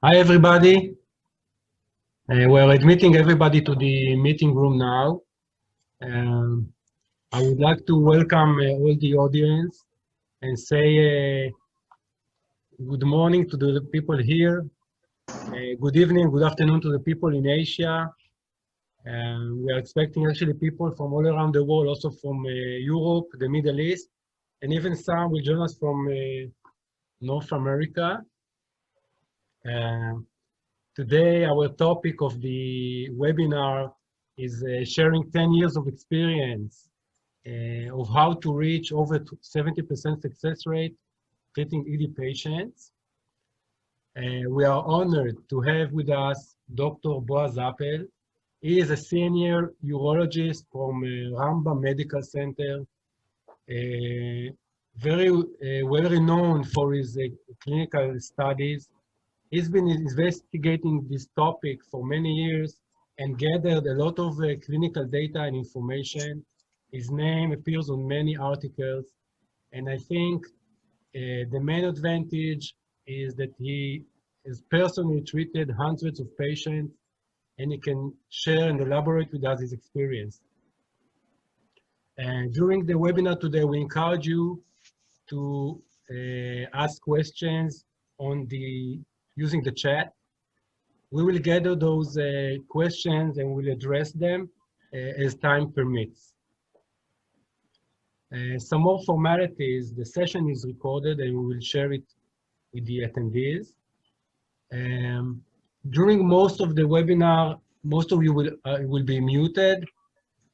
Hi, everybody. We're admitting everybody to the meeting room now. I would like to welcome all the audience and say good morning to the people here. Good evening, good afternoon to the people in Asia. We are expecting actually people from all around the world, also from Europe, the Middle East, and even some will join us from North America. Today, our topic of the webinar is sharing 10 years of experience of how to reach over 70% success rate treating ED patients. We are honored to have with us Dr. Boaz Appel. He is a senior urologist from Rambam Medical Center, very well renowned for his clinical studies. He's been investigating this topic for many years and gathered a lot of clinical data and information. His name appears on many articles, and I think the main advantage is that he has personally treated hundreds of patients, and he can share and elaborate with us his experience. And during the webinar today, we encourage you to ask questions on using the chat. We will gather those questions and we'll address them as time permits. Some more formalities. The session is recorded and we will share it with the attendees. During most of the webinar, most of you will be muted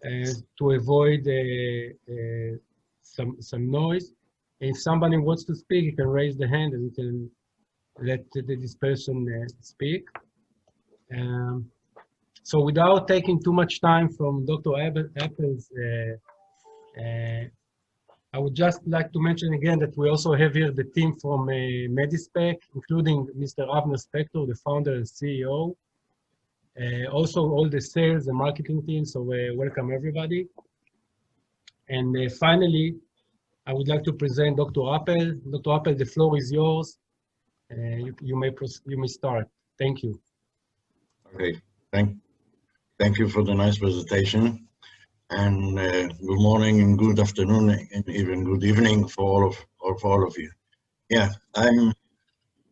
to avoid some noise. If somebody wants to speak, you can raise the hand and we can let this person speak. So without taking too much time from Dr. Appel's, I would just like to mention again that we also have here the team from Medispec, including Mr. Avner Spector, the founder and CEO. Also all the sales and marketing team, so welcome everybody. And finally, I would like to present Dr. Appel. Dr. Appel, the floor is yours. You may start. Thank you. Okay, thank you for the nice presentation, and good morning and good afternoon and even good evening for all of you. Yeah,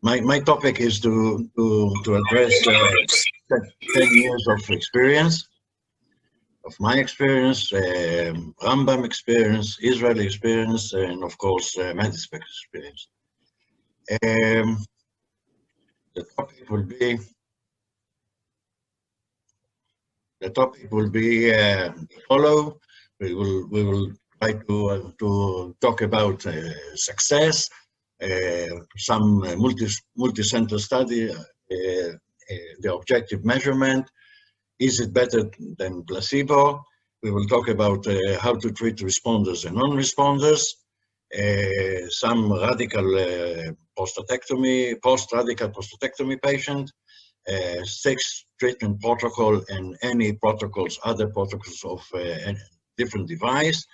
my topic is to address 10 years of experience, of my experience, Rambam experience, Israeli experience, and of course Medispec experience. The topic will be follow. We will try to talk about success, some multi-center study, the objective measurement. Is it better than placebo? We will talk about how to treat responders and non-responders. Some radical post-radical prostatectomy patient, 6 treatment protocol and any protocols, other protocols of different device,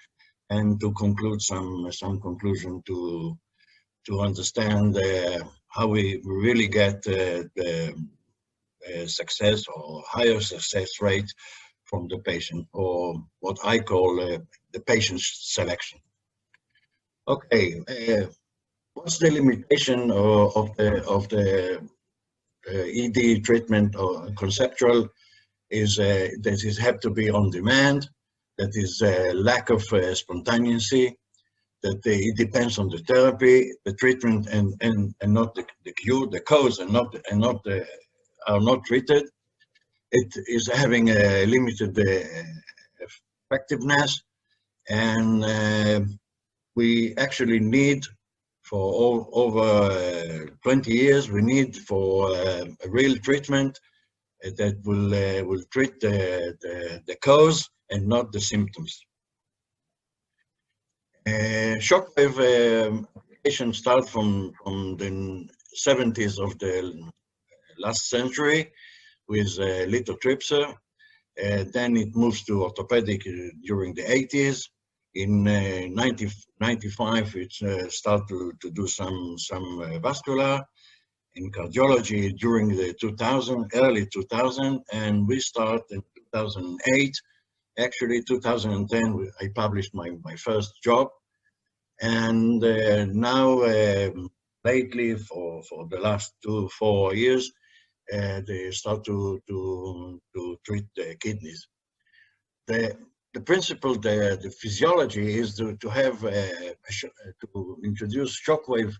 and to conclude some conclusion to understand how we really get the success or higher success rate from the patient, or what I call the patient selection. Okay, what's the limitation of the ED treatment or conceptual is that it have to be on demand, that is lack of spontaneity, that it depends on the therapy, the treatment, and not the cure, the cause, and are not treated. It is having a limited effectiveness, and we actually need, for over 20 years, we need for a real treatment that will treat the cause and not the symptoms. Shockwave application start from the 70s of the last century with lithotripsy. Then it moves to orthopedic during the 80s. In 1995, it started to do some vascular. In cardiology during the early 2000, and we started in 2008. Actually, 2010, I published my first job, and now lately, for the last 4 years, they start to treat the kidneys. The principle, the physiology is to have to introduce shockwave,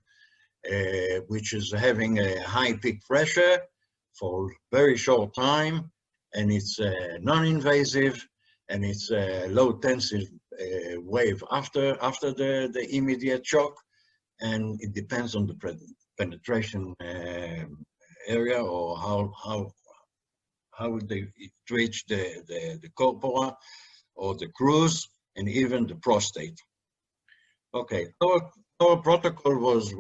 which is having a high peak pressure for very short time, and it's non-invasive, and it's a low tensile wave after the immediate shock, and it depends on the penetration area, or how they reach the corpora or the crus, and even the prostate. Okay, our protocol was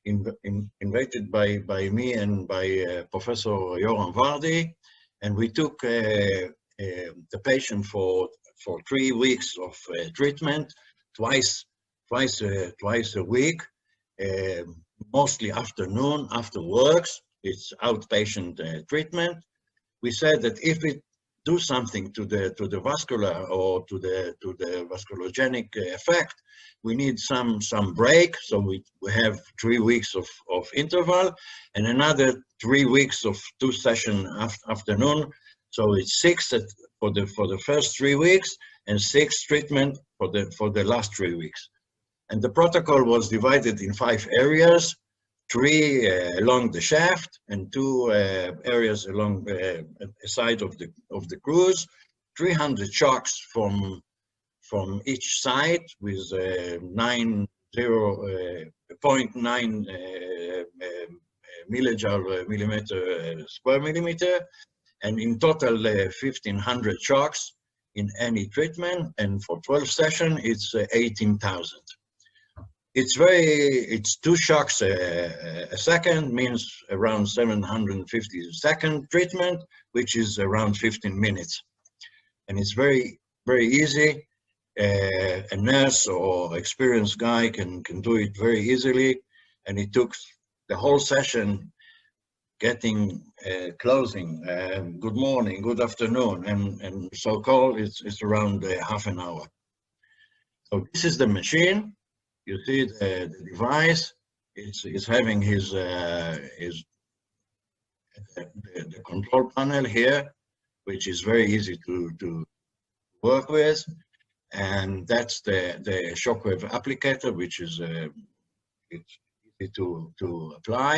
invited by me and by Professor Yoram Vardi, and we took the patient for 3 weeks of treatment, twice a week, mostly afternoon after works. It's outpatient treatment. We said that if it do something to the vascular or to the vasculogenic effect, we need some break. So we have 3 weeks of interval, and another 3 weeks of 2 session afternoon. So it's 6 for the first 3 weeks, and 6 treatment for the last 3 weeks. And the protocol was divided in 5 areas. 3 along the shaft, and 2 areas along the side of the crus. 300 shocks from each side with 0.9 millijoule square millimeter, and in total 1,500 shocks in any treatment. And for 12 sessions, it's 18,000. It's 2 shocks a second, means around 750 second treatment, which is around 15 minutes. And it's very easy. A nurse or experienced guy can do it very easily. And it took the whole session getting closing, good morning, good afternoon, and so-called, it's around half an hour. So this is the machine. You see the device. It's having the control panel here, which is very easy to work with, and that's the Shockwave applicator, which is it's easy to apply,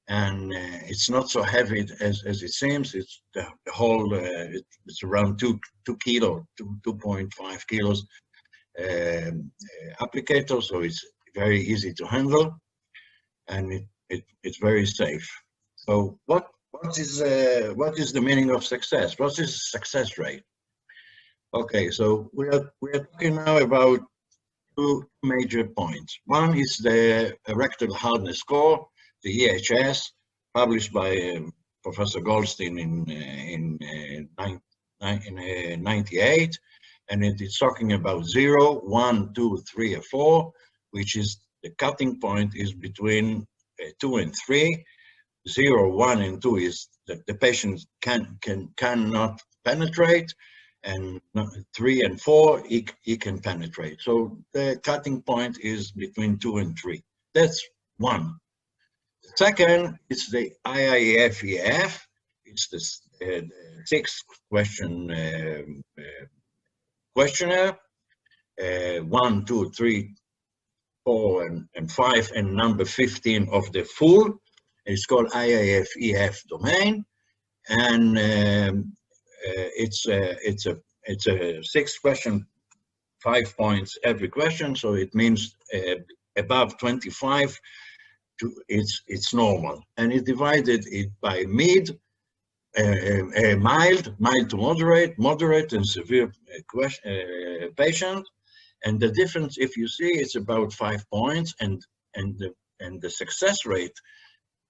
and it's not so heavy as it seems. It's the whole. It's around 2 kilo, 2.5 kilos. Applicator, so it's very easy to handle, and it's very safe. So what is the meaning of success? What is success rate? Okay, so we are talking now about 2 major points. One is the erectile hardness score, the EHS, published by Professor Goldstein in 98. And it is talking about 0, 1, 2, 3, or 4, which is the cutting point is between 2 and 3. 0, 1, and 2 is that the patient cannot penetrate, and 3 and 4 he can penetrate. So the cutting point is between 2 and 3. That's one. The second is the IIF-EF. It's the 6th question. Questionnaire, 1, 2, 3, 4, and 5, and number 15 of the full. It's called IIF-EF domain, and it's a 6 question, 5 points every question. So it means above 25, it's normal, and it divided it by mid. Mild to moderate and severe patient, and the difference, if you see, it's about 5 points, and the success rate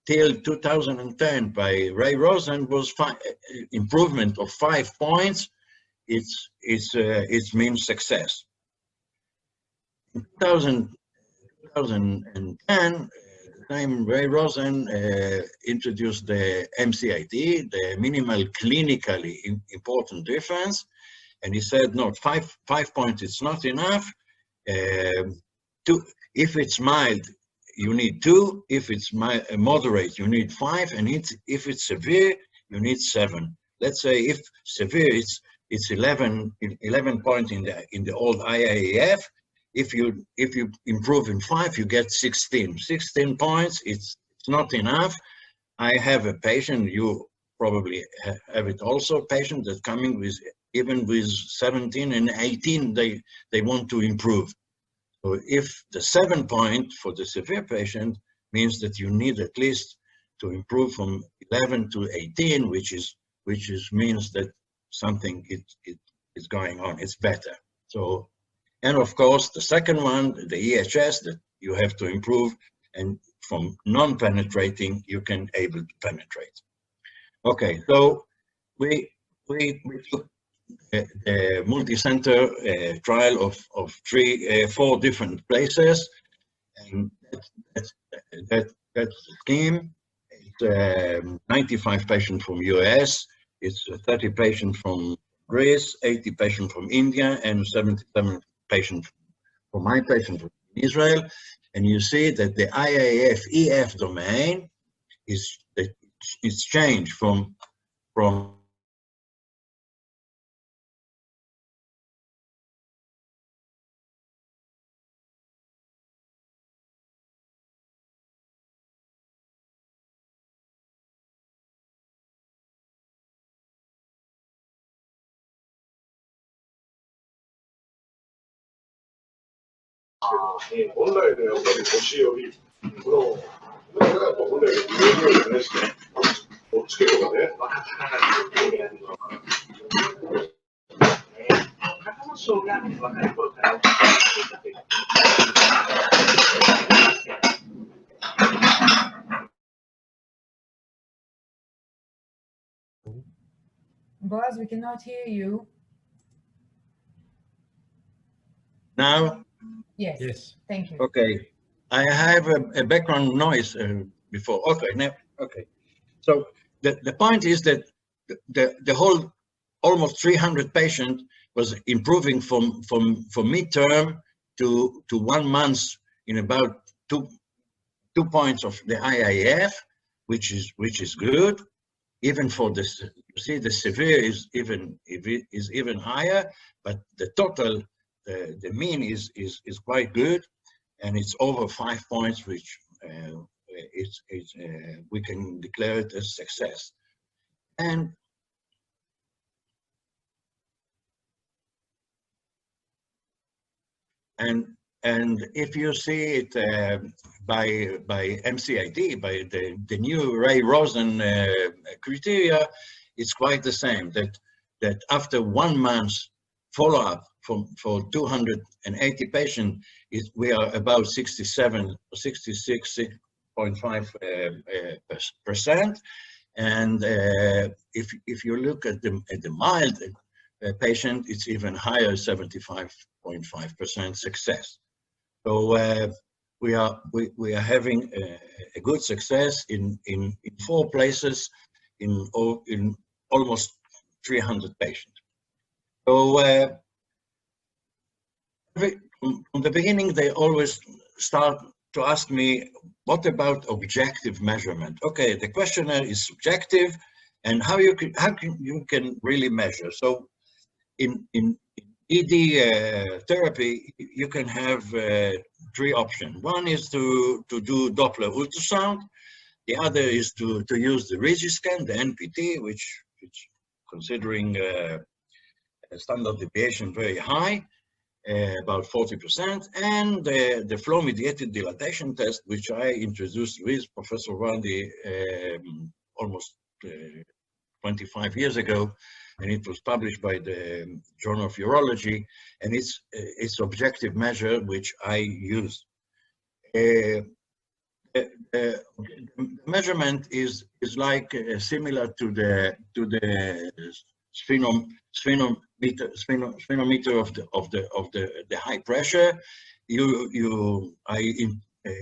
till 2010 by Ray Rosen was improvement of 5 points it means success. In 2010, time Ray Rosen introduced the MCID, the minimal clinically important difference, and he said, no, 5 points is not enough. If it's mild, you need 2. If it's moderate, you need 5, and if it's severe, you need 7. Let's say if severe, it's 11 points in the old IAEF. If you improve in 5, you get 16. 16 points. It's not enough. I have a patient. You probably have it also. Patient that coming with even with 17 and 18, they want to improve. So if the 7 point for the severe patient means that you need at least to improve from 11 to 18, which means that something is going on. It's better. So. And of course, the second one, the EHS, that you have to improve, and from non-penetrating, you can able to penetrate. Okay, so we took a multi-center trial of 4 different places, and that's the scheme. It's 95 patients from US, it's 30 patients from Greece, 80 patients from India, and 77 patient from my patient from Israel, and you see that the IAF EF domain is changed from Boaz, we cannot hear you. now. Yes. Yes. Thank you. Okay, I have a background noise before. Okay, now okay. So the point is that the whole almost 300 patients was improving from midterm to 1 month in about 2 points of the IIF, which is good. Even for this, you see, the severe is even higher, but the total, the mean is quite good, and it's over 5 points, which we can declare it as success. And if you see it by MCID, by the new Ray Rosen criteria, it's quite the same. That after 1 month follow-up for 280 patients, we are about 67 or 66.5%. And if you look at the mild patient, it's even higher, 75.5% success. So we are having a good success in 4 places in almost 300 patients. So from the beginning, they always start to ask me, what about objective measurement? Okay, the questionnaire is subjective, and how you can really measure. So in ED therapy, you can have 3 options. One is to do Doppler ultrasound. The other is to use the Regiscan, the NPT, which considering standard deviation very high, about 40%, and the flow-mediated dilatation test, which I introduced with Professor Randi almost 25 years ago, and it was published by the Journal of Urology, and it's objective measure which I use. The measurement is like similar to the sphenometer of the high pressure. I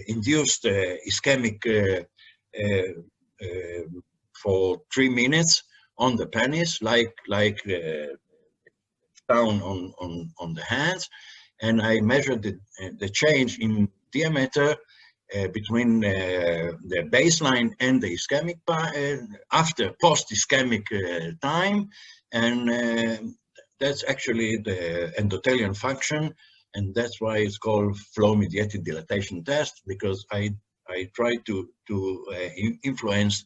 induced ischemic for 3 minutes on the penis, like down on the hands, and I measured the change in diameter between the baseline and the ischemic after post-ischemic time, and that's actually the endothelial function, and that's why it's called flow-mediated dilatation test, because I try to influence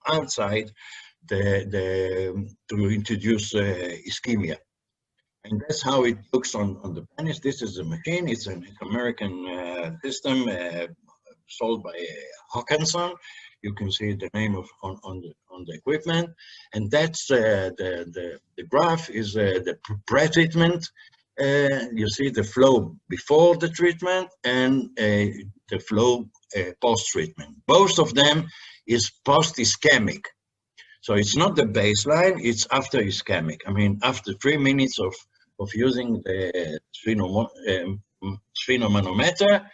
outside to introduce ischemia. And that's how it looks on the penis. This is a machine. It's an American system sold by Hawkinson. You can see the name on the equipment, and that's the graph is the pre-treatment. You see the flow before the treatment and the flow post-treatment. Both of them is post-ischemic. So it's not the baseline, it's after ischemic. I mean, after 3 minutes of using the sphygmomanometer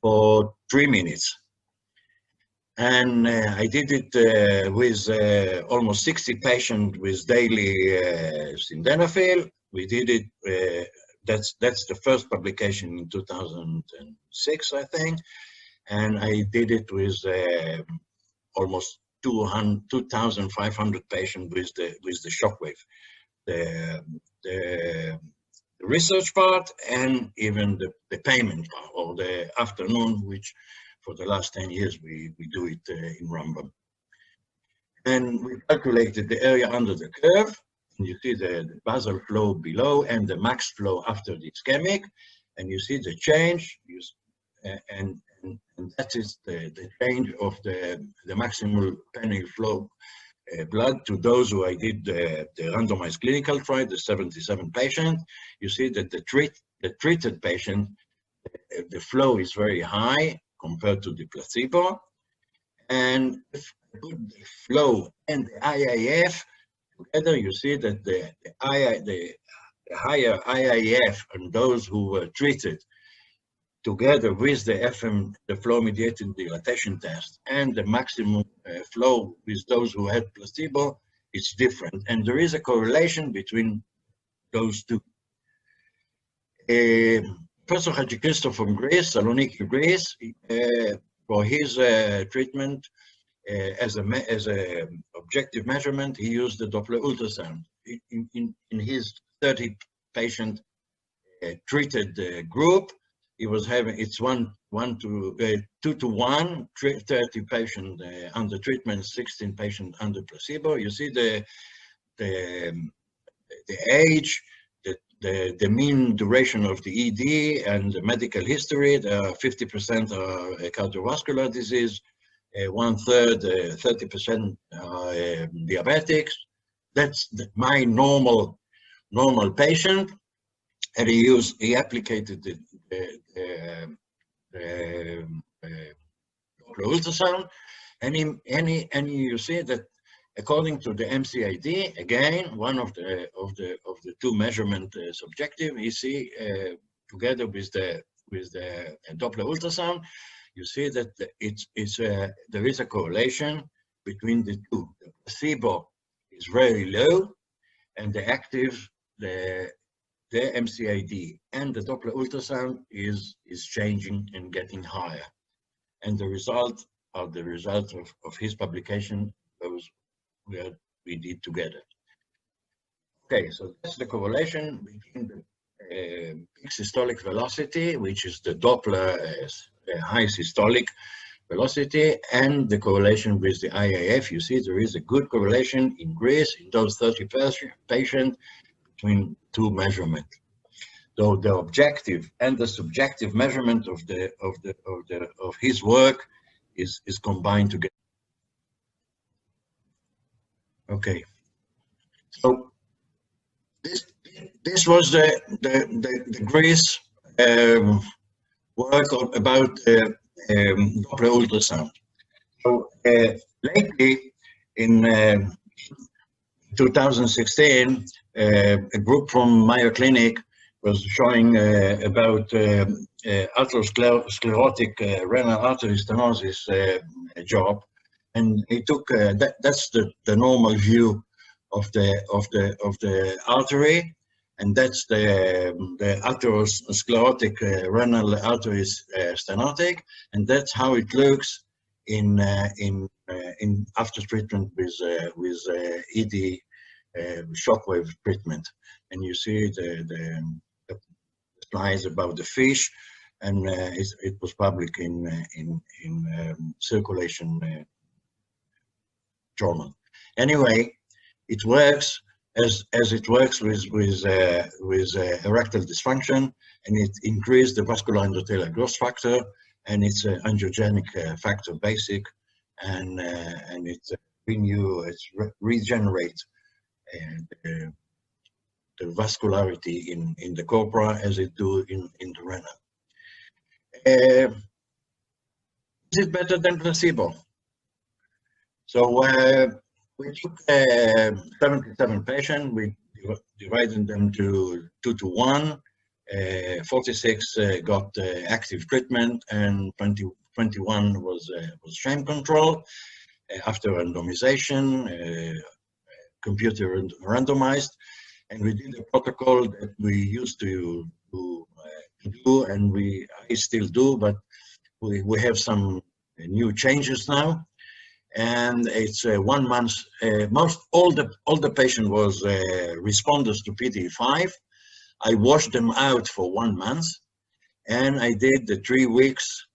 for 3 minutes. And I did it with almost 60 patients with daily sildenafil. We did it, that's the first publication in 2006, I think. And I did it with almost 2,500 patients with the Shockwave, the research part, and even the payment part, or the afternoon, which for the last 10 years we do it in Rambam. And we calculated the area under the curve, and you see the basal flow below and the max flow after the ischemic, and you see the change, and that is the change of the maximal penile flow blood to those who I did the randomized clinical trial, the 77 patients. You see that the treated patient, the flow is very high compared to the placebo. And if I put the flow and the IIF together, you see that the higher IIF and those who were treated together with the FM, the flow-mediated dilatation test, and the maximum flow with those who had placebo, it's different. And there is a correlation between those two. Professor Hadjikristo from Greece, Saloniki, Greece, for his treatment, as a objective measurement, he used the Doppler ultrasound. In his 30 patient treated group, he was having, it's 2 to 1, 30 patients under treatment, 16 patients under placebo. You see the age, the mean duration of the ED and the medical history. 50% are cardiovascular disease, 1/3, 30% diabetics. That's my normal patient, and he applicated the ultrasound, and you see that according to the MCID, again, one of the two measurement subjective, you see together with the Doppler ultrasound, you see that there is a correlation between the two. The placebo is very low, and the active, the MCID and the Doppler ultrasound is changing and getting higher. And the result are the result of his publication, those we did together. Okay, so that's the correlation between the peak systolic velocity, which is the Doppler high systolic velocity, and the correlation with the IIF. You see there is a good correlation in Greece in those 30 patients between two measurements. So the objective and the subjective measurement of his work is combined together. Okay, so this was the Greece work about Doppler ultrasound. So lately, in 2016, a group from Mayo Clinic was showing about atherosclerotic renal artery stenosis job, and he took that's the normal view of the artery, and that's the atherosclerotic renal artery stenotic, and that's how it looks in after treatment with ED shockwave treatment. And you see the slides about the fish, and it was published in circulation journal. Anyway, it works as it works with erectile dysfunction, and it increased the vascular endothelial growth factor, and it's an angiogenic factor basic, and it's regenerate the vascularity in the corpora as it do in the renal. Is it better than placebo? So we took 77 patients, we divided them to 2 to 1. 46 got active treatment, and 21 was sham control after randomization, computer randomized, and we did a protocol that we used to do, and I still do, but we have some new changes now. And it's 1 month. All the patient was responders to PDE5. I washed them out for 1 month, and I did the 3 weeks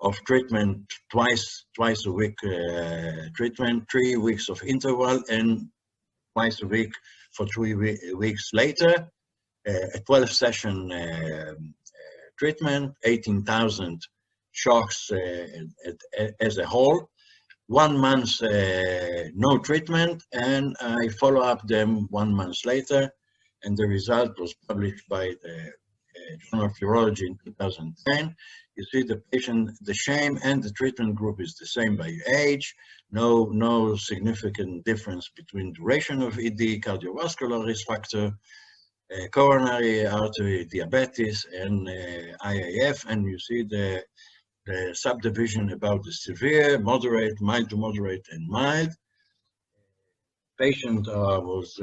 of treatment, twice a week treatment, 3 weeks of interval, and twice a week for 3 weeks later. A 12-session treatment, 18,000 shocks as a whole. 1 month no treatment, and I follow up them 1 month later, and the result was published by the Journal of Urology in 2010. You see the patient, the sham and the treatment group is the same by age. No significant difference between duration of ED, cardiovascular risk factor, coronary artery diabetes, and IAF, and you see the subdivision about the severe, moderate, mild to moderate, and mild. Patient was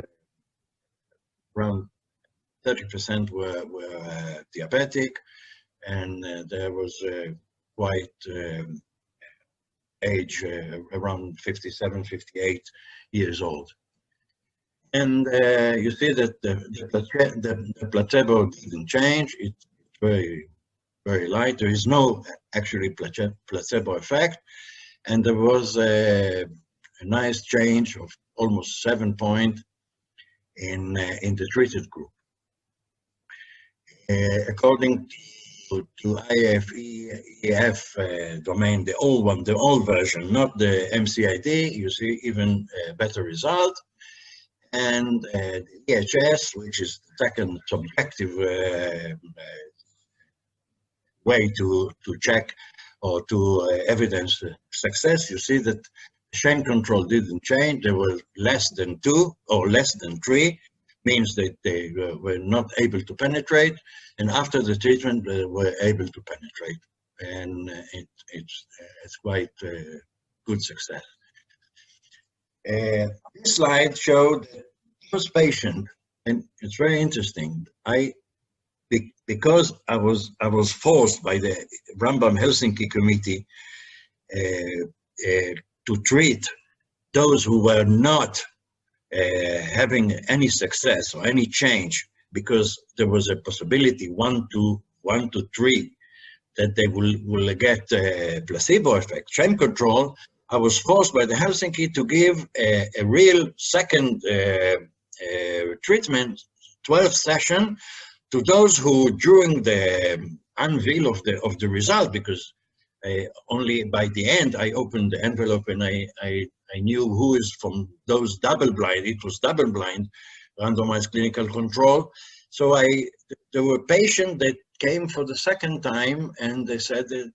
around 30% were diabetic, and there was quite age around 57, 58 years old. And you see that the placebo didn't change. It's very light. There is no actually placebo effect, and there was a nice change of almost 7 points in the treated group. According to IFEF domain, the old one, the old version, not the MCID, you see even better result. And the EHS, which is the second subjective way to check or to evidence success, you see that sham control didn't change. They were less than 2 or less than 3, means that they were not able to penetrate, and after the treatment they were able to penetrate, and it's quite good success. This slide showed this patient, and it's very interesting. Because I was forced by the Rambam Helsinki committee to treat those who were not having any success or any change, because there was a possibility 1 to 3 that they will get a placebo effect, sham control. I was forced by the Helsinki to give a real second treatment, 12 session, to those who during the unveil of the result, because only by the end I opened the envelope and I knew who is from those double blind. It was double blind, randomized clinical control. So there were patients that came for the second time, and they said that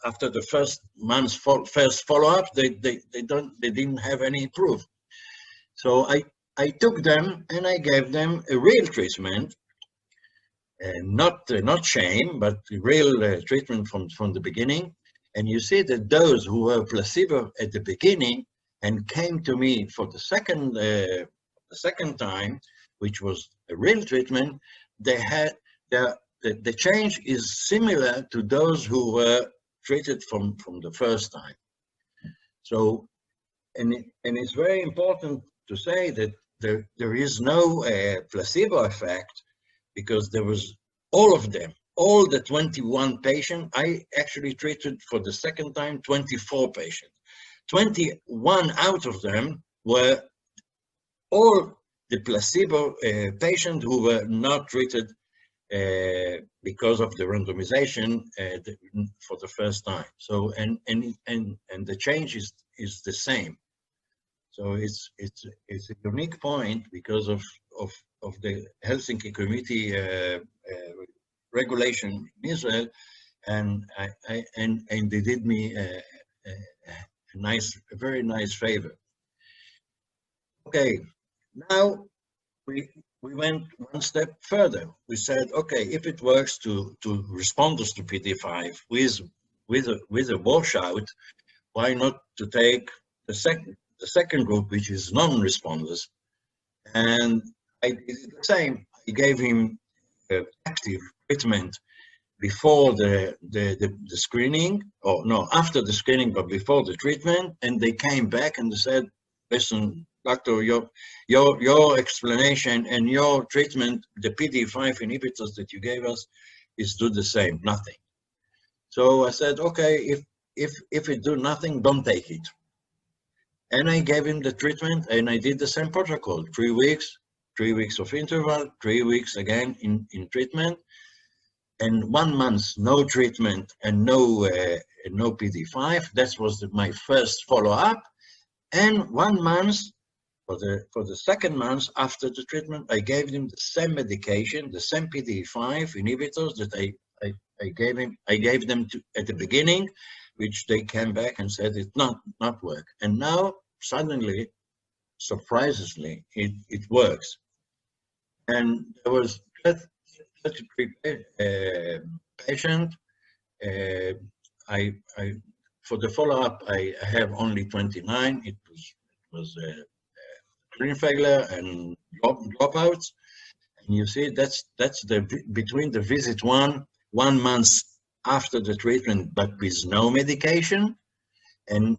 after the first month's first follow-up, they didn't have any proof. So I took them and I gave them a real treatment, not shame, but real treatment from the beginning. And you see that those who were placebo at the beginning and came to me for the second time, which was a real treatment, they had the change is similar to those who were treated from the first time. So, and it's very important to say that there is no placebo effect, because there was all of them, all the 21 patients. I actually treated for the second time 24 patients. 21 out of them were all the placebo patients who were not treated because of the randomization for the first time. So and the change is the same. So it's a unique point because of the Helsinki Committee regulation in Israel, and they did me a very nice favor. Okay, now we went one step further. We said, okay, if it works to responders to PD5 with a washout, why not to take the second group, which is non-responders? And I did the same. I gave him active treatment before the screening, or no, after the screening, but before the treatment. And they came back and they said, listen, doctor, your explanation and your treatment, the PD5 inhibitors that you gave us, is do the same, nothing. So I said, okay, if it do nothing, don't take it. And I gave him the treatment, and I did the same protocol, 3 weeks, 3 weeks of interval, 3 weeks again in treatment, and 1 month no treatment and no PD5. That was my first follow-up. And 1 month for the second month after the treatment, I gave him the same medication, the same PD5 inhibitors that I gave them at the beginning, which they came back and said it not work. And now suddenly, surprisingly, it works. And there was 33 patient. For the follow-up, I have only 29. It was screen failure and dropouts. And you see, that's between the visit 1 month after the treatment, but with no medication, and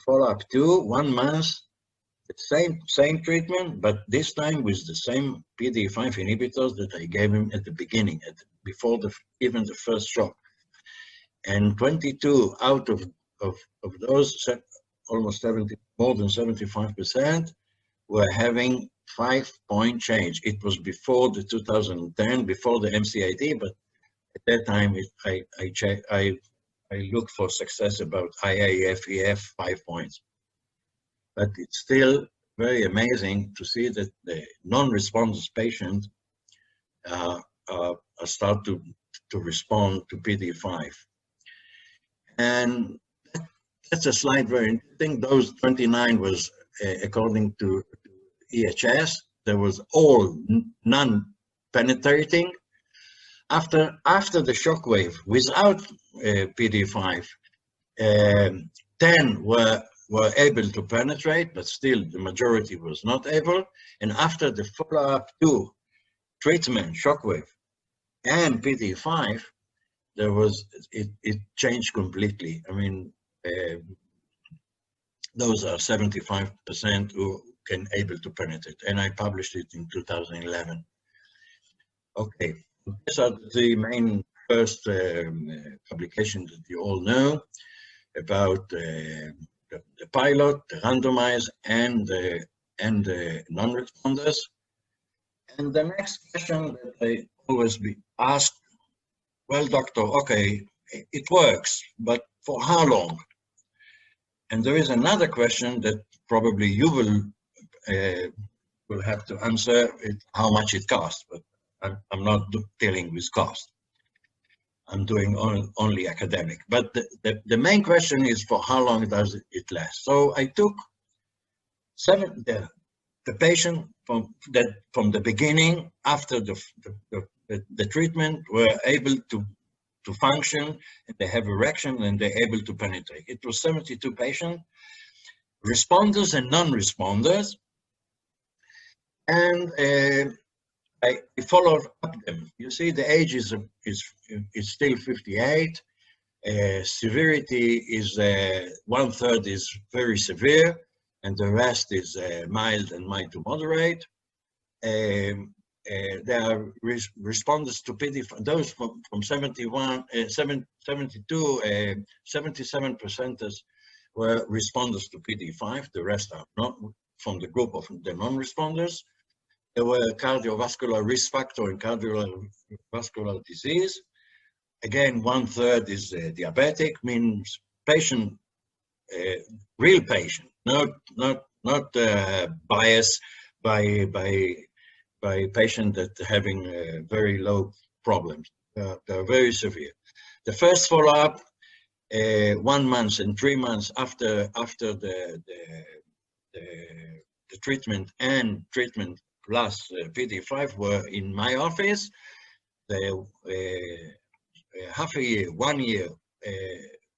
follow-up 2, 1 month, the same treatment, but this time with the same PD5 inhibitors that I gave him at the beginning, before even the first shock. And 22 out of those, almost 70, more than 75%, were having 5-point change. It was before the 2010, before the MCID, but at that time I looked for success about IAFEF 5 points. But it's still very amazing to see that the non-responders patient start to respond to PD5. And that's a slide very interesting. Those 29 was according to EHS. There was all non-penetrating. After the shockwave, without PD5, 10 were able to penetrate, but still the majority was not able. And after the follow-up to treatment, shockwave, and PD5, there was it changed completely. I mean, those are 75% who can able to penetrate, and I published it in 2011. Okay, these are the main first publications that you all know about the pilot, the randomized, and the non-responders. And the next question that I always be asked, well, doctor, okay, it works, but for how long? And there is another question that probably you will have to answer, how much it costs, but I'm not dealing with cost. I'm doing only academic. But the main question is, for how long does it last? So I took the patient from the beginning, after the treatment, were able to function, and they have erection, and they're able to penetrate. It was 72 patients, responders and non-responders, and I followed up them. You see, the age is still 58. Severity is 1/3 is very severe, and the rest is mild and mild to moderate. There are responders to PD5. Those from 71, 72, 77% were responders to PD5. The rest are not from the group of the non-responders. There were cardiovascular risk factor and cardiovascular disease. Again, 1/3 is diabetic, means patient, real patient, not biased by patient that having very low problems. They're very severe. The first follow-up, 1 month and 3 months after the treatment and treatment plus PD5 were in my office. They half a year, 1 year,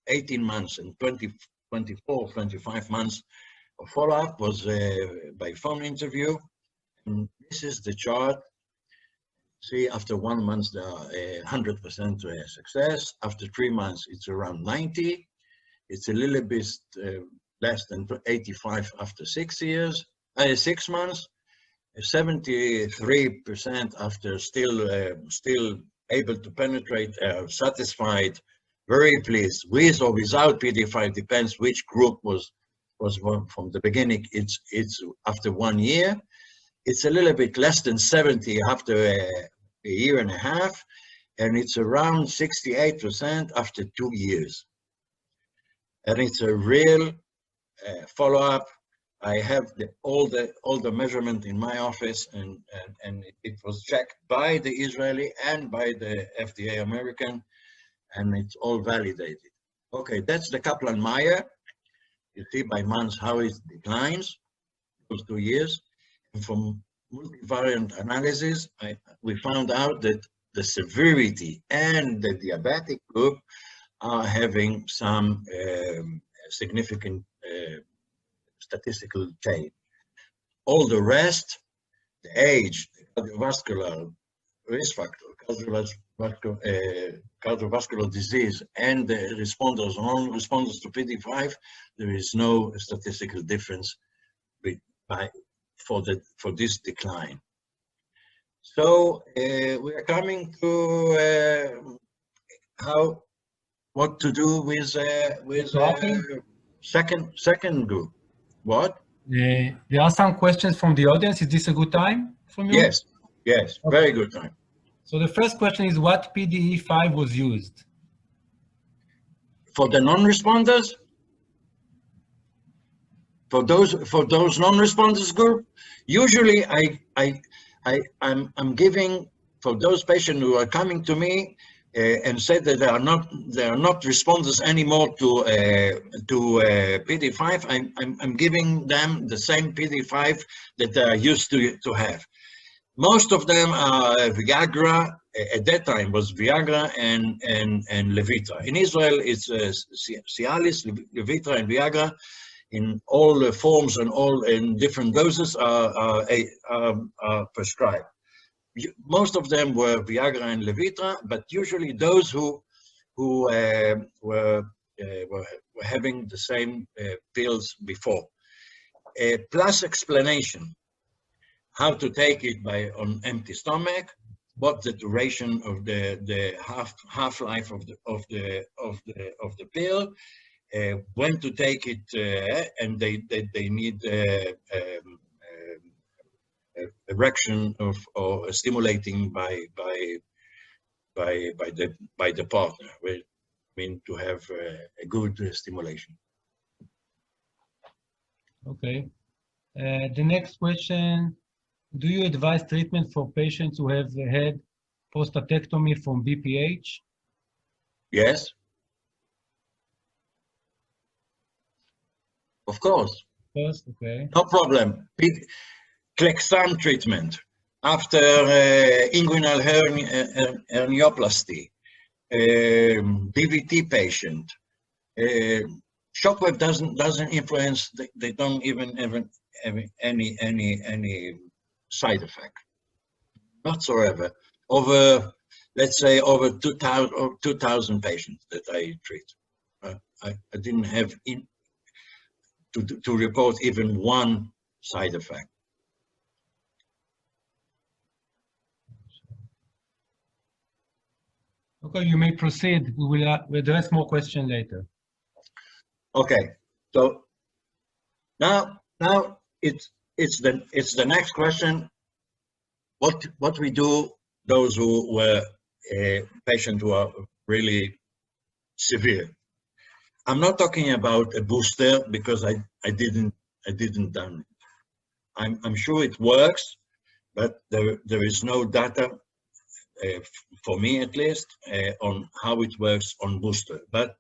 18 months, and 25 months of follow-up was by phone interview. And this is the chart. See, after 1 month, there are 100% success. After 3 months, it's around 90. It's a little bit less than 85 after 6 months. 73% after still able to penetrate, satisfied, very pleased, with or without PD5, depends which group was from the beginning. It's after 1 year. It's a little bit less than 70 after a year and a half, and it's around 68% after 2 years. And it's a real follow-up. I have all the measurement in my office, and it was checked by the Israeli and by the FDA American, and it's all validated. Okay, that's the Kaplan-Meier. You see by months how it declines, those 2 years. And from multivariate analysis, we found out that the severity and the diabetic group are having some significant statistical change. All the rest, the age, the cardiovascular risk factor, cardiovascular disease, and the responders, non-responders to PD5, there is no statistical difference for this decline. So we are coming to what to do with second group. What? There are some questions from the audience. Is this a good time from you? Yes, okay. Very good time. So the first question is, what PDE5 was used? For the non-responders? For those non-responders group, usually I'm giving, for those patients who are coming to me and say that they are not responders anymore to PD5, I'm giving them the same PD5 that they are used to have. Most of them are Viagra. At that time was Viagra and Levitra. In Israel, it's Cialis, Levitra, and Viagra. In all the forms and all in different doses are prescribed. Most of them were Viagra and Levitra, but usually those who were having the same pills before. Plus explanation, how to take it on empty stomach, what the duration of the half-life of the pill. When to take it, and they need erection or stimulating by the partner. We mean to have a good stimulation. Okay. The next question: do you advise treatment for patients who have had prostatectomy from BPH? Yes. Of course. First, okay. No problem. Clexane treatment after inguinal hernioplasty, DVT patient. Shockwave doesn't influence. They don't even have any side effect whatsoever. Over, let's say, over 2,000 patients that I treat. I didn't have to report even one side effect. Okay, you may proceed. We will address more questions later. Okay, so now it's the next question. What we do, those who were patients who are really severe. I'm not talking about a booster because I didn't done it. I'm sure it works, but there is no data for me at least on how it works on booster. But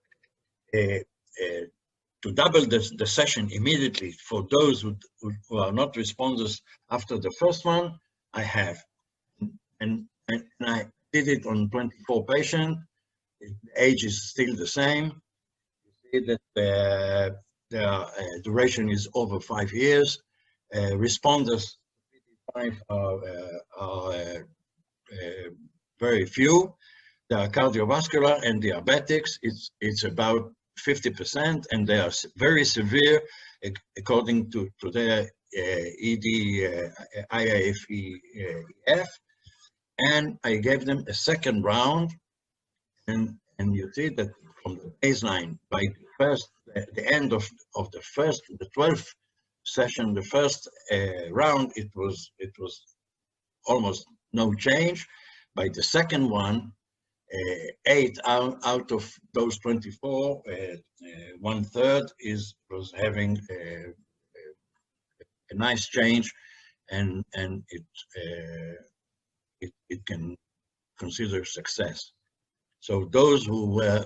to double the session immediately for those who are not responders after the first one, I have, and I did it on 24 patients. The age is still the same. You see that the duration is over 5 years. Responders are very few. There are cardiovascular and diabetics. It's about 50%, and they are very severe according to their IIF. And I gave them a second round, and you see that from the baseline, by the end of the 12th session, the first round, it was almost no change. By the second one, 8 out of those 24, 1/3 was having a nice change, and it can consider success. So those who were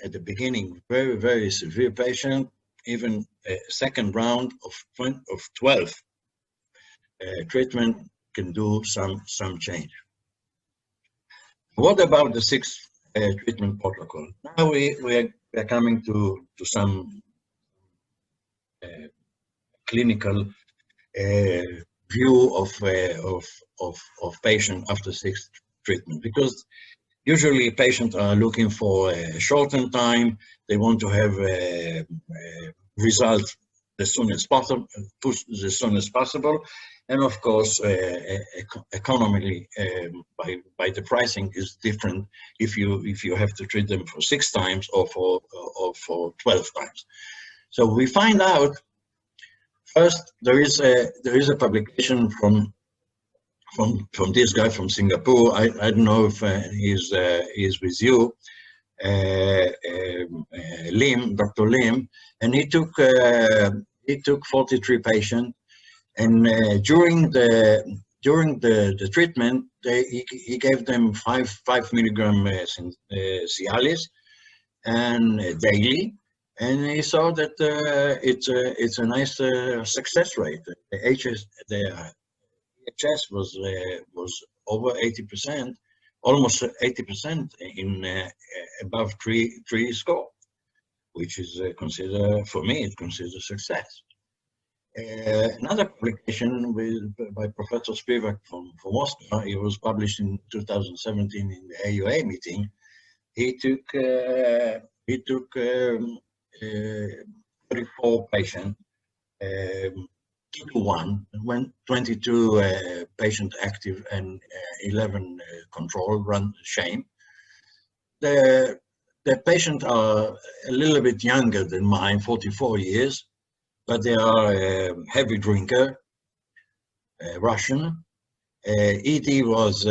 at the beginning very severe patient, even a second round of 12 treatment can do some change. What about the 6th treatment protocol? Now we are coming to some clinical view of patient after 6th treatment, because usually patients are looking for a shortened time. They want to have a result as soon as possible, and of course, economically, by the pricing is different if you have to treat them for 6 times or for 12 times. So we find out first there is a publication from this guy from Singapore. I don't know if he's with you, Lim, Dr. Lim, and he took 43 patients, and during the treatment, he gave them 5 milligram Cialis and daily, and he saw that it's a nice success rate. The HS was over 80%, almost 80% in above 3 score, which is considered, for me, it's considered success. Another publication by Professor Spivak from Moscow, it was published in 2017 in the AUA meeting. He took 34 patients, 2-1, when 22 patient active and 11 control run shame. The patients are a little bit younger than mine, 44 years, but they are heavy drinker, Russian. ED was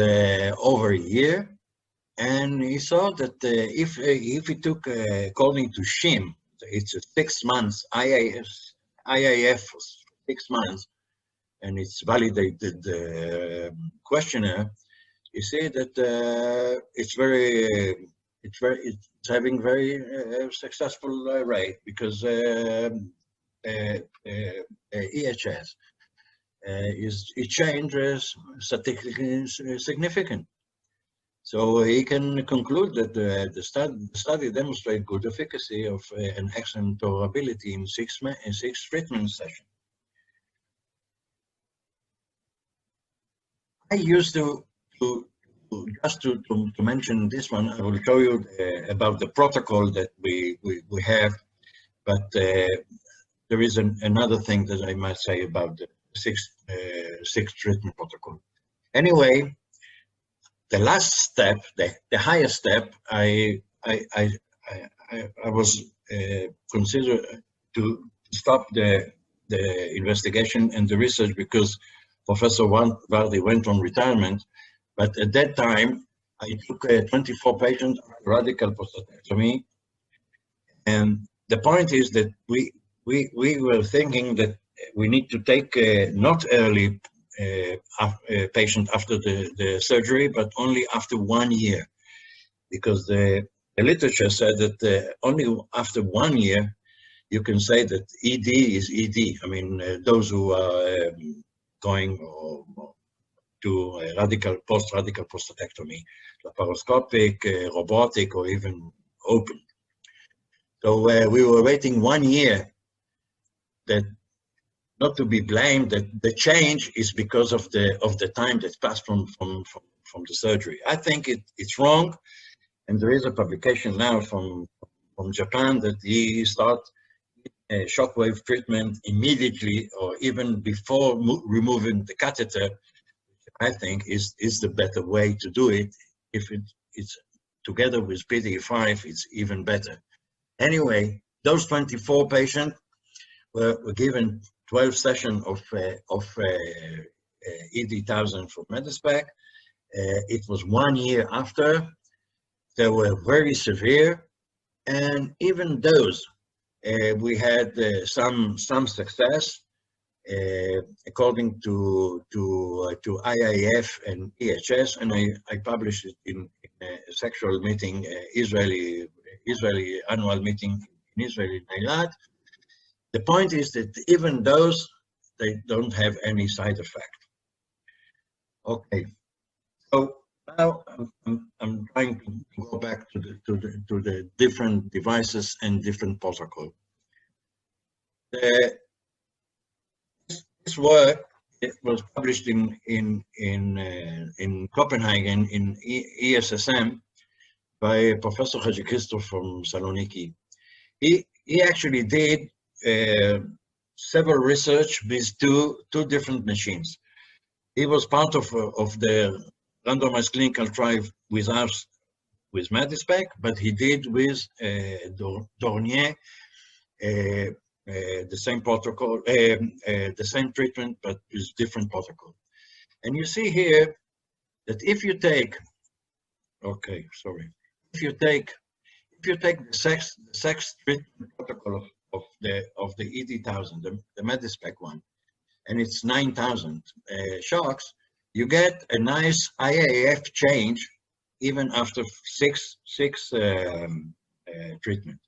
over a year, and he saw that if he took, according to SHIM, it's a 6 months IIF for 6 months, and it's validated questionnaire. You see that it's having very successful rate, because EHS it changes statistically significant. So he can conclude that the study demonstrates good efficacy of an excellent tolerability in six treatment sessions. I used to just to mention this one, I will show you about the protocol that we have, but there is another thing that I must say about the six treatment protocol. Anyway, the last step, the highest step, I was considered to stop the investigation and the research because Professor Vardi went on retirement. But at that time, I took 24 patients radical prostatectomy, and the point is that we were thinking that we need to take not early patient after the surgery, but only after 1 year, because the literature said that only after 1 year you can say that ED is ED. I mean, those who are going to post-radical prostatectomy, laparoscopic, robotic, or even open. So we were waiting 1 year. That not to be blamed, that the change is because of the time that passed from the surgery. I think it's wrong, and there is a publication now from Japan that he start shockwave treatment immediately or even before removing the catheter. I think is the better way to do it. If it's together with PD5, it's even better. Anyway, those 24 patients were given 12 sessions of ED1000 for Medispec. It was 1 year after. They were very severe, and even those we had some success. According to IIF and EHS, and I published it in a sexual meeting, Israeli annual meeting in Israeli Eilat. The point is that even those, they don't have any side effect. Okay, so now I'm trying to go back to the different devices and different protocol. This work, it was published in Copenhagen in ESSM by Professor Haji Christoph from Saloniki. He actually did several research with two different machines. He was part of the randomized clinical trial with us with Medispec, but he did with Dornier. The same protocol, the same treatment, but with different protocol. And you see here that if you take, if you take the sex treatment protocol of the ED1000, the Medispec one, and it's 9,000 shocks, you get a nice IAF change even after six treatment.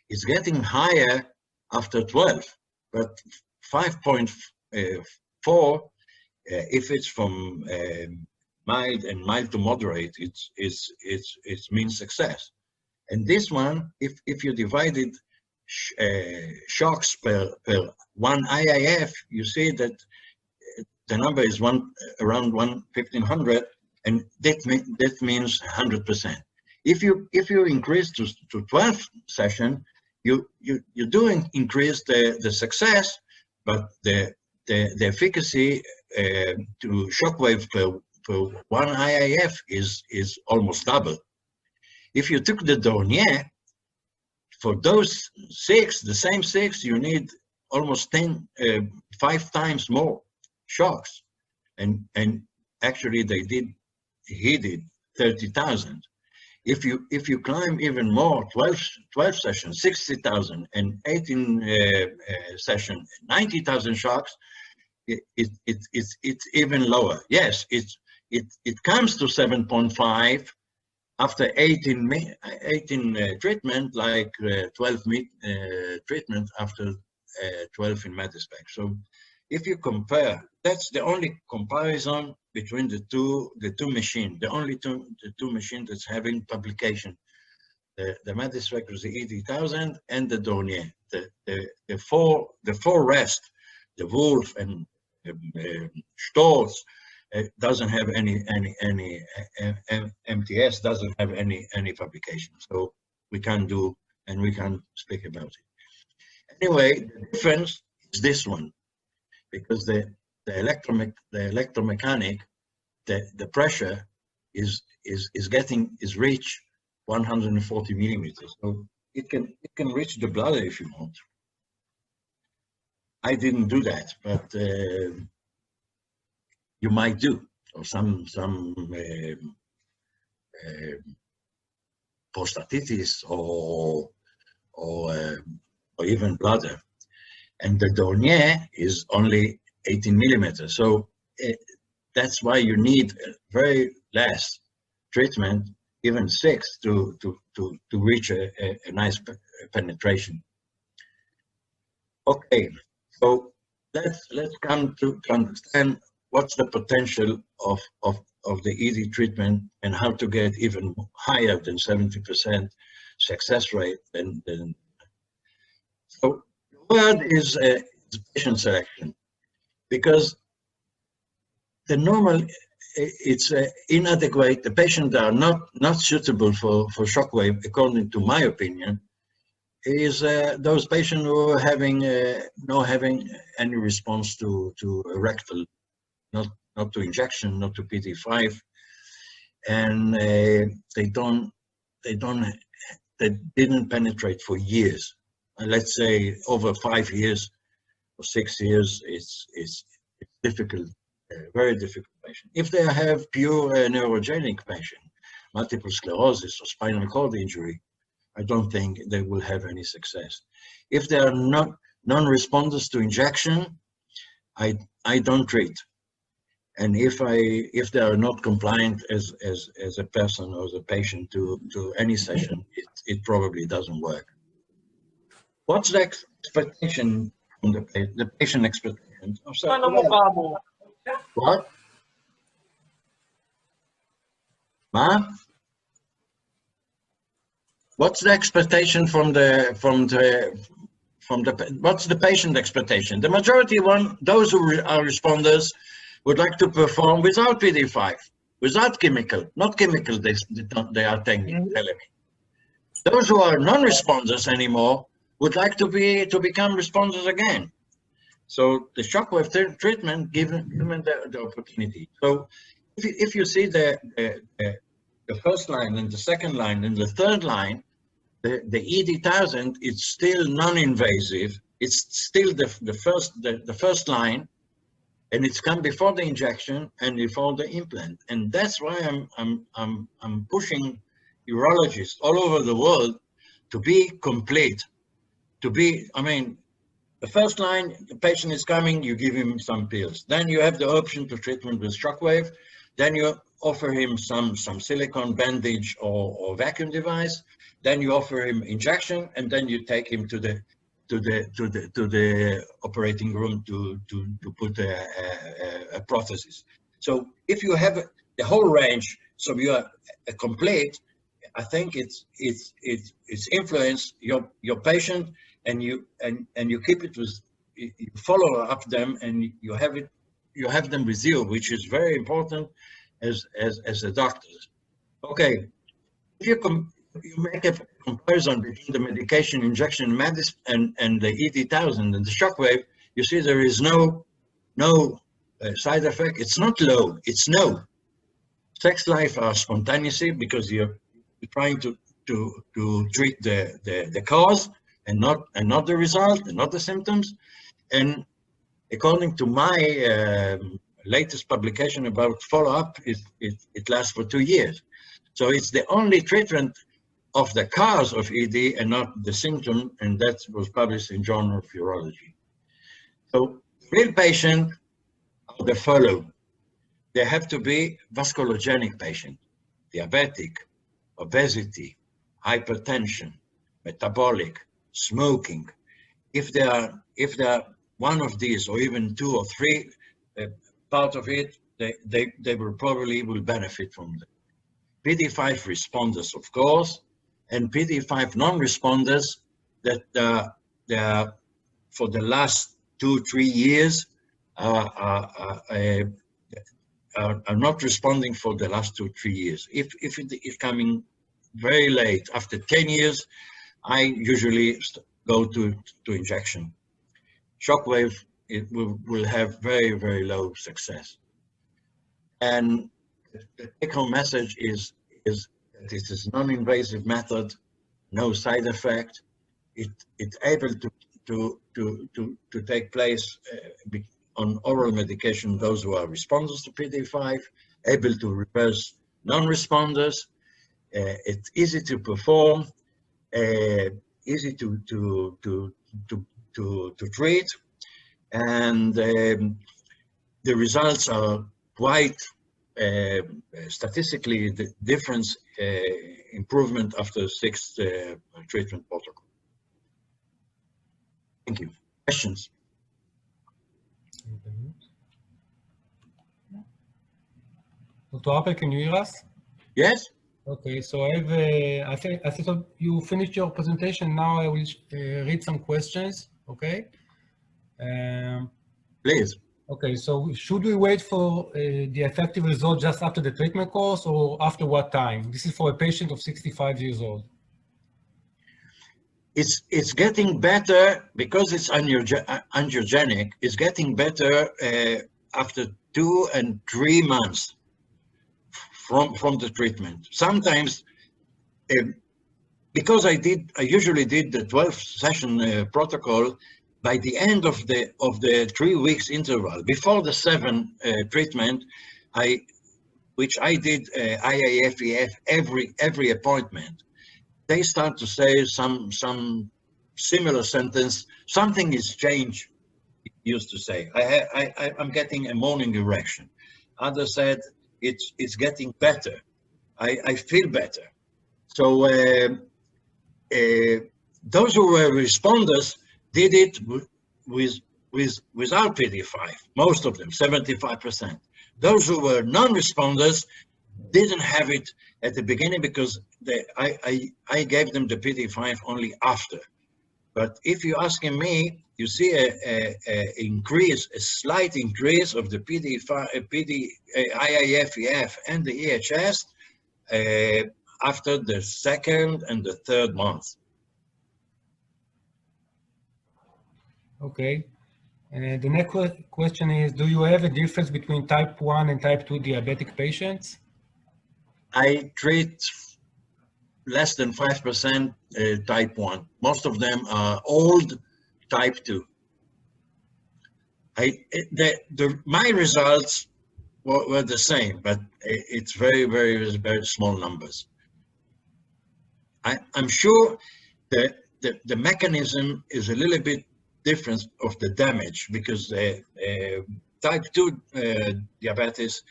It's getting higher after 12, but 5.4, if it's from mild and mild to moderate, it means success. And this one, if you divided shocks per one IIF, you see that the number is around 1,500, and that means 100%. If you increase to 12 session, you do increase the success, but the efficacy to shockwave per one IIF is almost double. If you took the Dornier, for those the same six, you need almost 5 times more shocks, and actually he did 30,000. If you climb even more, 12 sessions, 60,000, and 18 sessions, 90,000 shocks, it's even lower. Yes, it comes to 7.5 after 18 treatment, like 12 treatment after 12 in Medispec. So if you compare, that's the only comparison between the two machines, the two machines that's having publication. The Mediswec was the ED1000 and the Dornier. The four rest, the Wolf and Storz, doesn't have any MTS doesn't have any publication. So we can't do, and we can't speak about it. Anyway, the difference is this one, because the electromechanic, the pressure is reach 140 millimeters. So it can reach the bladder if you want. I didn't do that, but you might do, or some prostatitis or even bladder. And the Dornier is only 18 millimeters. So that's why you need very less treatment, even 6, to reach a nice penetration. Okay, so let's come to understand what's the potential of the ED treatment and how to get even higher than 70% success rate. So the word is patient selection, because the normal, it's inadequate. The patients are not suitable for Shockwave, according to my opinion, is those patients who are not having any response to erectile, not to injection, not to PD5, and they didn't penetrate for years. Let's say over 5 years or 6 years. It's difficult, very difficult patient. If they have pure neurogenic patient, multiple sclerosis or spinal cord injury, I don't think they will have any success. If they are not non-responders to injection, I don't treat. And if they are not compliant as a person or as a patient to any session, it probably doesn't work. What's the expectation from the patient expectation? Oh, sorry. What? Ma? What's the expectation from the what's the patient expectation? The majority those who are responders would like to perform without PD5, without chemical, not chemical. They are telling me. Those who are non-responders anymore would like to become responders again. So the Shockwave treatment given the opportunity. So if you see the first line and the second line and the third line, the ED1000, it's still non-invasive. It's still the first line, and it's come before the injection and before the implant. And that's why I'm pushing urologists all over the world to be complete. The first line, the patient is coming, you give him some pills. Then you have the option to treatment with Shockwave. Then you offer him some silicone bandage or vacuum device. Then you offer him injection, and then you take him to the operating room to put a prosthesis. So if you have the whole range, so you are complete, I think it's influence your patient, and you keep it with, you follow up them, and you have them with you, which is very important as a doctor. Okay, if you make a comparison between the medication injection and the ED1000 and the Shockwave, you see there is no side effect. It's not low, it's no. Sex life are spontaneously, because you're trying to treat the cause and not the result and not the symptoms. And according to my latest publication about follow-up, it lasts for 2 years. So it's the only treatment of the cause of ED and not the symptom, and that was published in Journal of Urology. So real patient are the following. They have to be vasculogenic patient, diabetic, obesity, hypertension, metabolic, smoking. If they are one of these, or even two or three part of it, they will probably benefit from them. PD5 responders, of course, and PD5 non-responders that they are for the last 2-3 years are not responding for the last 2-3 years. If it is coming very late, after 10 years, I usually go to injection. Shockwave, it will have very, very low success. And the take-home message is that this is non-invasive method, no side effect. It's able to take place on oral medication, those who are responders to PD5, able to reverse non-responders. It's easy to perform, easy to treat, and the results are quite statistically the difference improvement after 6 treatment protocol. Thank you. Questions? Dr. Appel, can you hear us? Yes. Okay, so I have, I think you finished your presentation. Now I will read some questions, okay? Please. Okay, so should we wait for the effective result just after the treatment course or after what time? This is for a patient of 65 years old. It's getting better because it's angiogenic. It's getting better after 2 and 3 months from the treatment. Sometimes, because I usually did the 12-session protocol. By the end of the 3 weeks interval, before the 7 treatment, which I did IAFEF every appointment, they start to say some similar sentence. Something is changed. Used to say, I'm getting a morning erection. Others said it's getting better. I feel better. So those who were responders did it without PD5. Most of them, 75%. Those who were non-responders didn't have it at the beginning because I gave them the PD5 only after. But if you're asking me, you see a slight increase of the IAFEF and the EHS after the 2nd and the 3rd month. Okay. The next question is, do you have a difference between type 1 and type 2 diabetic patients? I treat less than 5% type 1. Most of them are old type 2. My results were the same, but it's very, very, very small numbers. I'm sure that the mechanism is a little bit different of the damage because type 2 diabetes,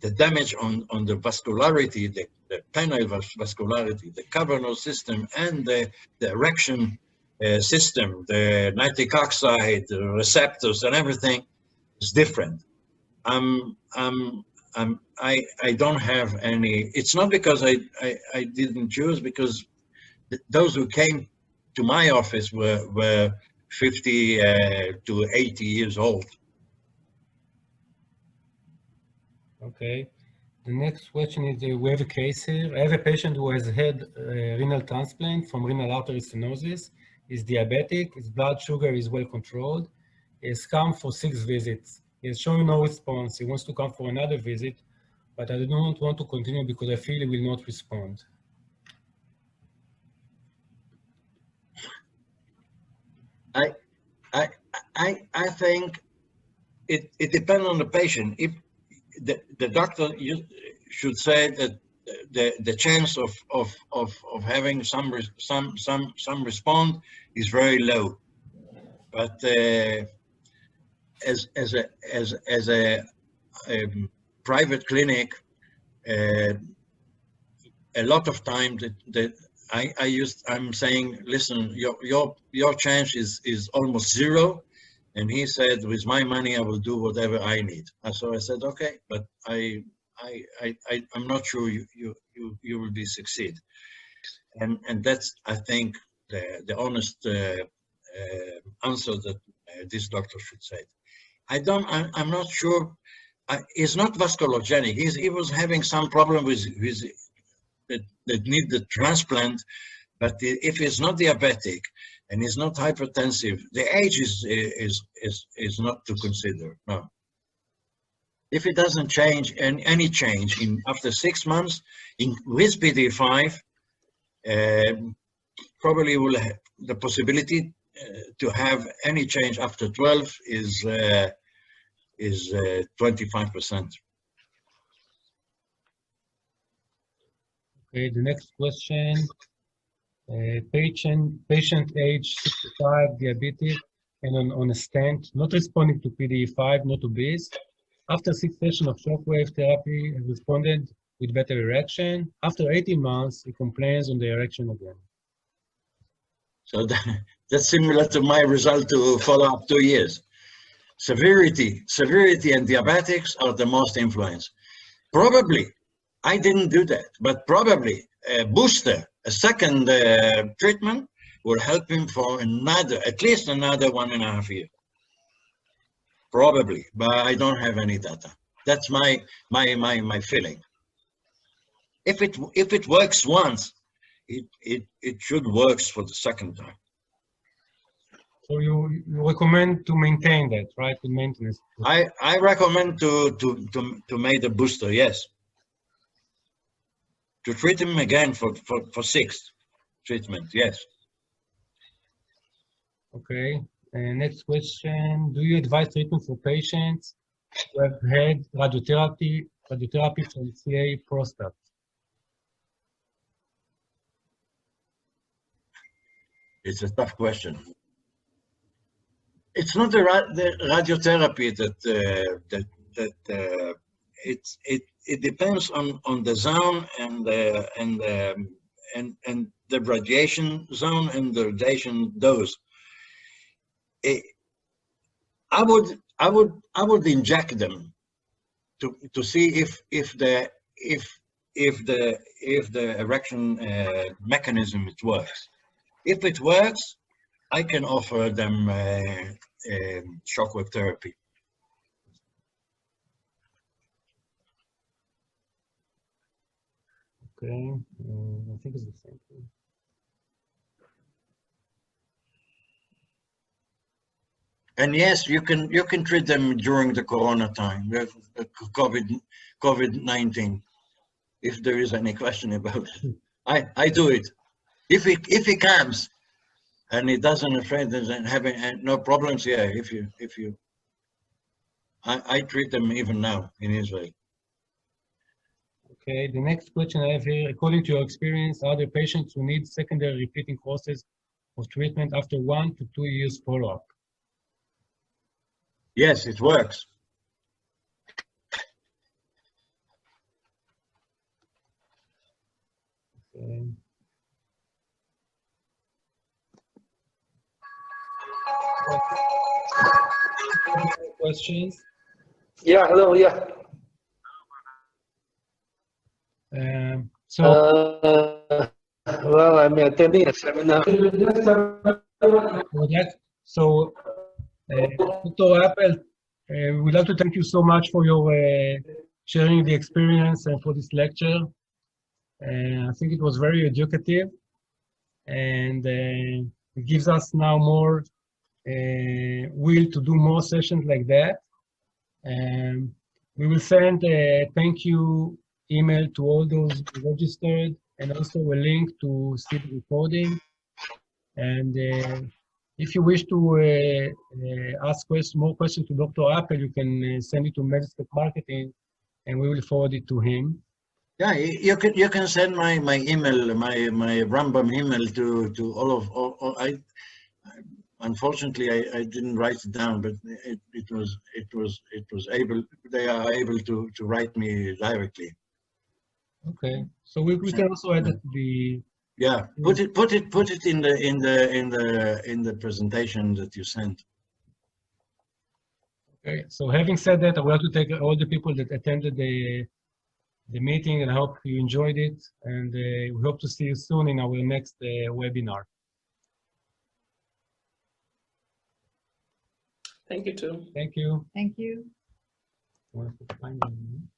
the damage on the vascularity, the penile vascularity, the cavernous system, and the erection system, the nitric oxide, the receptors, and everything is different. I don't have any. It's not because I didn't choose, because those who came to my office were 50 to 80 years old. Okay. The next question is, we have a case here. I have a patient who has had renal transplant from renal artery stenosis. He's diabetic. His blood sugar is well controlled. He has come for 6 visits. He has shown no response. He wants to come for another visit, but I don't want to continue because I feel he will not respond. I think it depends on the patient. If the doctor should say that the chance of having some response is very low, but as a private clinic, a lot of time that I'm saying, listen, your chance is almost 0, And he said, with my money, I will do whatever I need. And so I said, okay, but I'm not sure you will be succeed. And that's, I think, the honest answer that this doctor should say. I'm not sure. He's not vasculogenic. He was having some problem with that need the transplant, but if he's not diabetic and he's not hypertensive, the age is not to consider. No. If it doesn't change any change after 6 months with PD5, probably will have the possibility to have any change after 12 is 25%. Okay, the next question. Patient age 65, diabetic, and on a stent, not responding to PDE5, not obese. After 6 sessions of shockwave therapy, he responded with better erection. After 18 months, he complains on the erection again. So that's similar to my result to follow up 2 years. Severity and diabetics are the most influenced. Probably, I didn't do that, but probably a booster, a second treatment will help him for at least another 1.5 years. Probably, but I don't have any data. That's my feeling. If it works once, it should work for the second time. So you recommend to maintain that, right? The maintenance. I recommend to make the booster, yes. To treat him again for 6 treatment, yes. Okay. Next question: do you advise treatment for patients who have had radiotherapy from CA prostate? It's a tough question. It's not the radiotherapy it depends on the zone and the radiation zone and the radiation dose. I would inject them to see if the erection mechanism works. If it works, I can offer them shockwave therapy. Okay, I think it's the same thing. And yes, you can treat them during the Corona time, COVID-19, if there is any question about it. I do it. If he comes and he doesn't afraid and having no problems, yeah. I treat them even now in Israel. Okay, the next question I have here: according to your experience, are there patients who need secondary repeating courses of treatment after 1 to 2 years follow-up? Yes, it works. Okay. Questions? Yeah, hello, yeah. Well, I'm attending a seminar. Dr. Appel, we'd like to thank you so much for your sharing the experience and for this lecture. I think it was very educative, and it gives us now more will to do more sessions like that. We will send a thank you email to all those registered, and also a link to see the recording. And if you wish to ask more questions to Dr. Appel, you can send it to Medscape Marketing, and we will forward it to him. Yeah, you can send my email, my Rambam email to all. Unfortunately, I didn't write it down, but it was able. They are able to write me directly. Okay, so we can also add it to the. Yeah, put it in the presentation that you sent. Okay, so having said that, I would like to thank all the people that attended the meeting, and I hope you enjoyed it. And we hope to see you soon in our next webinar. Thank you too. Thank you. Thank you. Want to find them?